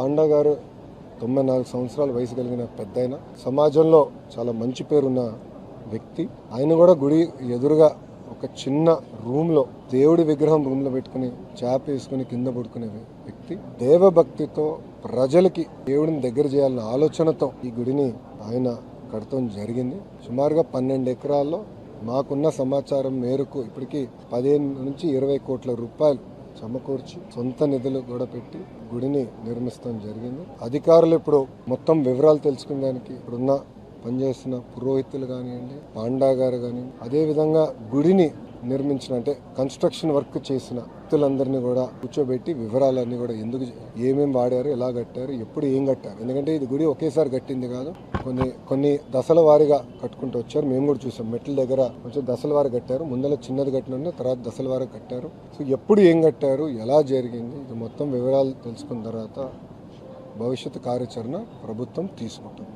Panda గారు 94 సంవత్సరాల వయసు కలిగిన పెద్దాయన, సమాజంలో చాలా మంచి పేరున్న వ్యక్తి. ఆయన కూడా గుడి ఎదురుగా ఒక చిన్న రూమ్లో దేవుడి విగ్రహం రూమ్లో పెట్టుకుని చాప వేసుకుని కింద పడుకునే వ్యక్తి. దేవభక్తితో ప్రజలకి దేవుడిని దగ్గర చేయాలన్న ఆలోచనతో ఈ గుడిని ఆయన కడతం జరిగింది. సుమారుగా 12 ఎకరాల్లో మాకున్న సమాచారం మేరకు ఇప్పటికీ 15 నుంచి 20 కోట్ల రూపాయలు సమకూర్చి సొంత నిధులు కూడా పెట్టి గుడిని నిర్మిస్తాం జరిగింది. అధికారులు ఇప్పుడు మొత్తం వివరాలు తెలుసుకునేదానికి ఇప్పుడున్న పనిచేస్తున్న పురోహితులు కానివ్వండి, పాండా గారు కానివ్వండి, అదేవిధంగా గుడిని నిర్మించిన అంటే కన్స్ట్రక్షన్ వర్క్ చేసిన వ్యక్తులందరినీ కూడా కూర్చోబెట్టి వివరాలన్నీ కూడా ఎందుకు ఏమేమి వాడారు, ఎలా కట్టారు, ఎప్పుడు ఏం కట్టారు. ఎందుకంటే ఇది గుడి ఒకేసారి కట్టింది కాదు, కొన్ని దశల వారీగా కట్టుకుంటూ వచ్చారు. మేము కూడా చూసాం, మెట్ల దగ్గర కొంచెం దశల వారు కట్టారు, ముందర చిన్నది కట్టిన తర్వాత దశల వారు కట్టారు. సో ఎప్పుడు ఏం కట్టారు, ఎలా జరిగింది, ఇది మొత్తం వివరాలు తెలుసుకున్న తర్వాత భవిష్యత్తు కార్యాచరణ ప్రభుత్వం తీసుకుంటుంది.